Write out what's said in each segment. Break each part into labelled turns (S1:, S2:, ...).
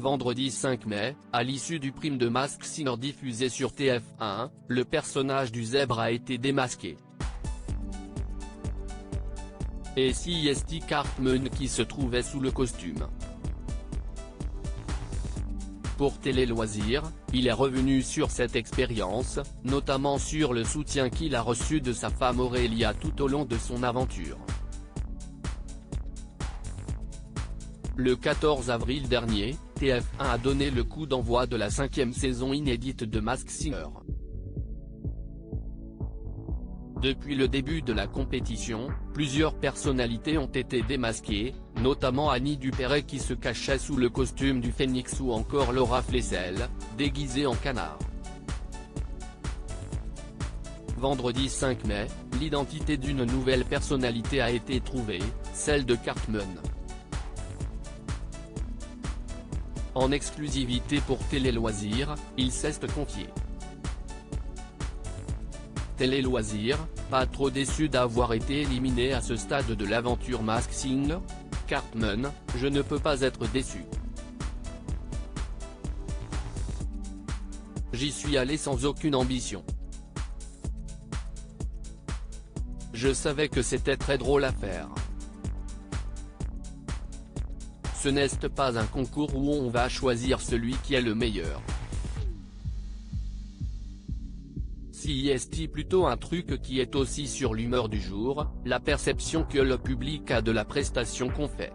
S1: Vendredi 5 mai, à l'issue du prime de Masked Singer diffusé sur TF1, le personnage du zèbre a été démasqué. Et c'est Cartman qui se trouvait sous le costume. Pour Télé Loisirs, il est revenu sur cette expérience, notamment sur le soutien qu'il a reçu de sa femme Aurélia tout au long de son aventure. Le 14 avril dernier, TF1 a donné le coup d'envoi de la 5e saison inédite de Masked Singer. Depuis le début de la compétition, plusieurs personnalités ont été démasquées, notamment Annie Dupéret qui se cachait sous le costume du Phénix ou encore Laura Flessel, déguisée en canard. Vendredi 5 mai, l'identité d'une nouvelle personnalité a été trouvée, celle de Cartman. En exclusivité pour Télé Loisirs, il s'est confié. Télé Loisirs, pas trop déçu d'avoir été éliminé à ce stade de l'aventure Masked Singer ? Cartman, je ne peux pas être déçu. J'y suis allé sans aucune ambition. Je savais que c'était très drôle à faire. Ce n'est pas un concours où on va choisir celui qui est le meilleur. C'est plutôt un truc qui est aussi sur l'humeur du jour, la perception que le public a de la prestation qu'on fait.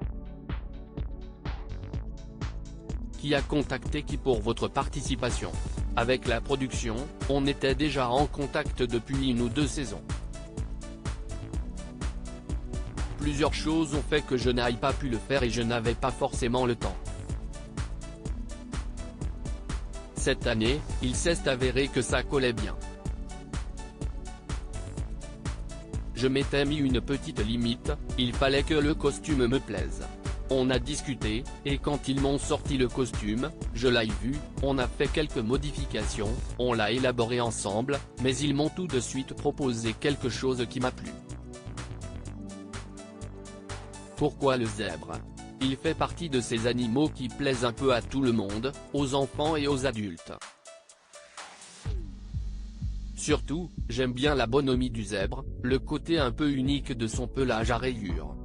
S1: Qui a contacté qui pour votre participation? Avec la production, on était déjà en contact depuis 1 ou 2 saisons. Plusieurs choses ont fait que je n'aille pas pu le faire et je n'avais pas forcément le temps. Cette année, il s'est avéré que ça collait bien. Je m'étais mis une petite limite, il fallait que le costume me plaise. On a discuté, et quand ils m'ont sorti le costume, je l'ai vu, on a fait quelques modifications, on l'a élaboré ensemble, mais ils m'ont tout de suite proposé quelque chose qui m'a plu. Pourquoi le zèbre? Il fait partie de ces animaux qui plaisent un peu à tout le monde, aux enfants et aux adultes. Surtout, j'aime bien la bonhomie du zèbre, le côté un peu unique de son pelage à rayures.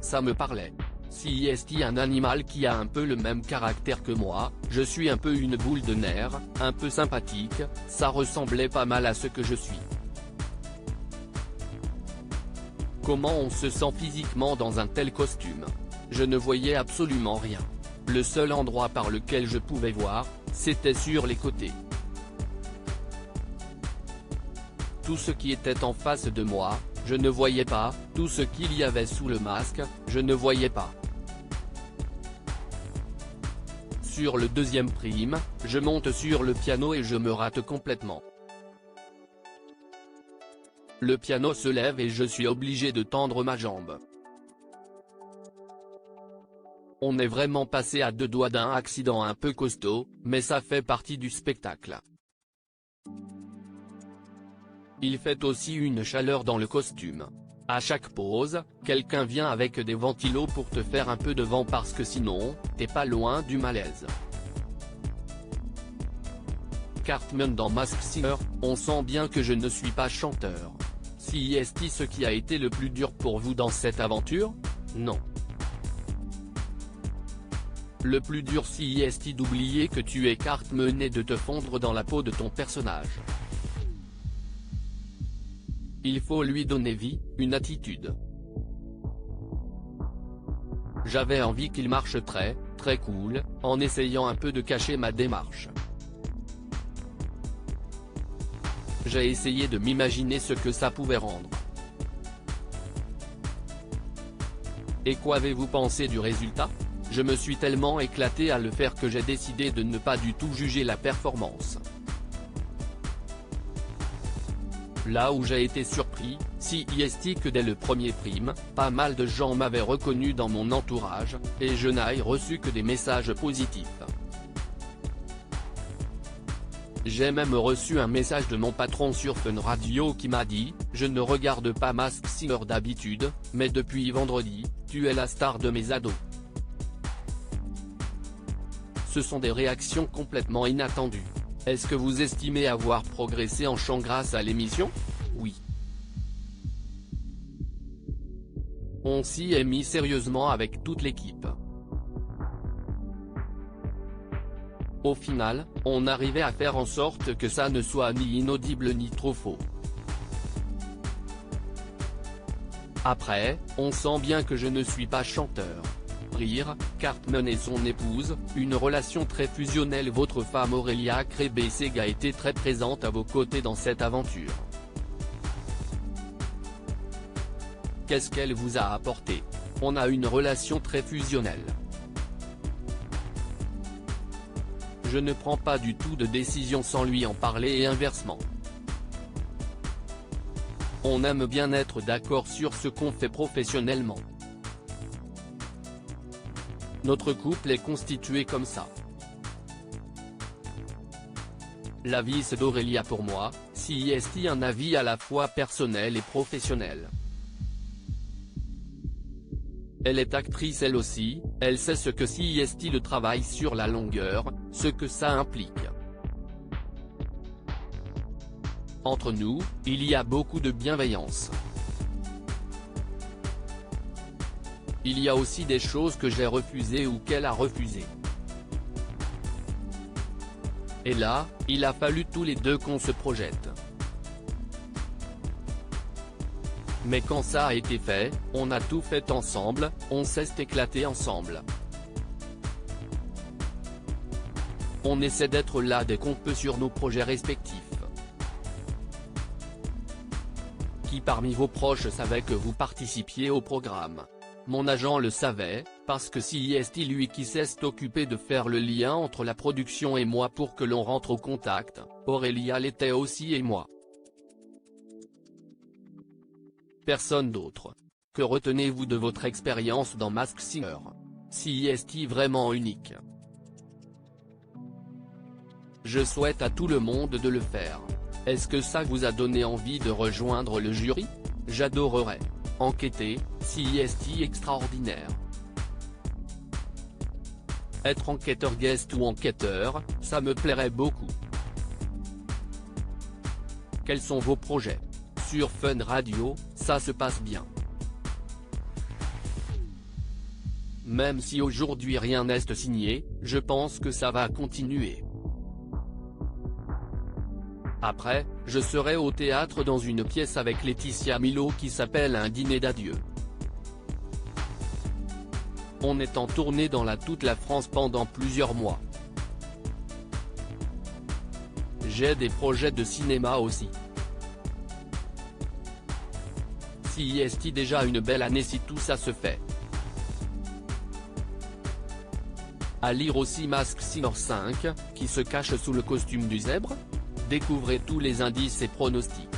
S1: Ça me parlait. Si est un animal qui a un peu le même caractère que moi, je suis un peu une boule de nerfs, un peu sympathique, ça ressemblait pas mal à ce que je suis. Comment on se sent physiquement dans un tel costume? Je ne voyais absolument rien. Le seul endroit par lequel je pouvais voir, c'était sur les côtés. Tout ce qui était en face de moi, je ne voyais pas, tout ce qu'il y avait sous le masque, je ne voyais pas. Sur le deuxième prime, je monte sur le piano et je me rate complètement. Le piano se lève et je suis obligé de tendre ma jambe. On est vraiment passé à 2 doigts d'un accident un peu costaud, mais ça fait partie du spectacle. Il fait aussi une chaleur dans le costume. À chaque pause, quelqu'un vient avec des ventilos pour te faire un peu de vent parce que sinon, t'es pas loin du malaise. Cartman dans Masked Singer, on sent bien que je ne suis pas chanteur. C'est ce qui a été le plus dur pour vous dans cette aventure? Non. Le plus dur c'est d'oublier que tu es Cartman et de te fondre dans la peau de ton personnage. Il faut lui donner vie, une attitude. J'avais envie qu'il marche très cool, en essayant un peu de cacher ma démarche. J'ai essayé de m'imaginer ce que ça pouvait rendre. Et qu'avez-vous pensé du résultat? Je me suis tellement éclaté à le faire que j'ai décidé de ne pas du tout juger la performance. Là où j'ai été surpris, c'est que dès le premier prime, pas mal de gens m'avaient reconnu dans mon entourage, et je n'ai reçu que des messages positifs. J'ai même reçu un message de mon patron sur Fun Radio qui m'a dit « Je ne regarde pas Masked Singer d'habitude, mais depuis vendredi, tu es la star de mes ados. Ce sont des réactions complètement inattendues. Est-ce que vous estimez avoir progressé en chant grâce à l'émission? Oui. On s'y est mis sérieusement avec toute l'équipe. Au final, on arrivait à faire en sorte que ça ne soit ni inaudible ni trop faux. Après, on sent bien que je ne suis pas chanteur. Rire, Cartman et son épouse, une relation très fusionnelle. Votre femme Aurélia Krebeseg a été très présente à vos côtés dans cette aventure. Qu'est-ce qu'elle vous a apporté? On a une relation très fusionnelle. Je ne prends pas du tout de décision sans lui en parler et inversement. On aime bien être d'accord sur ce qu'on fait professionnellement. Notre couple est constitué comme ça. L'avis c'est d'Aurélia pour moi, CIST un avis à la fois personnel et professionnel. Elle est actrice elle aussi, elle sait ce que CIST le travail sur la longueur, ce que ça implique. Entre nous, il y a beaucoup de bienveillance. Il y a aussi des choses que j'ai refusées ou qu'elle a refusées. Et là, il a fallu tous les deux qu'on se projette. Mais quand ça a été fait, on a tout fait ensemble, on s'est éclaté ensemble. On essaie d'être là dès qu'on peut sur nos projets respectifs. Qui parmi vos proches savait que vous participiez au programme? Mon agent le savait, parce que CIST lui qui s'est occupé de faire le lien entre la production et moi pour que l'on rentre au contact, Aurélia l'était aussi et moi. Personne d'autre. Que retenez-vous de votre expérience dans Masked Singer? CIST vraiment unique. Je souhaite à tout le monde de le faire. Est-ce que ça vous a donné envie de rejoindre le jury? J'adorerais. Enquêter, CIST extraordinaire. Être enquêteur guest ou enquêteur, ça me plairait beaucoup. Quels sont vos projets? Sur Fun Radio, ça se passe bien. Même si aujourd'hui rien n'est signé, je pense que ça va continuer. Après, je serai au théâtre dans une pièce avec Laetitia Milo qui s'appelle Un dîner d'adieu. On est en tournée dans toute la France pendant plusieurs mois. J'ai des projets de cinéma aussi. CIST déjà une belle année si tout ça se fait. À lire aussi Masked Singer 5, qui se cache sous le costume du zèbre? Découvrez tous les indices et pronostics.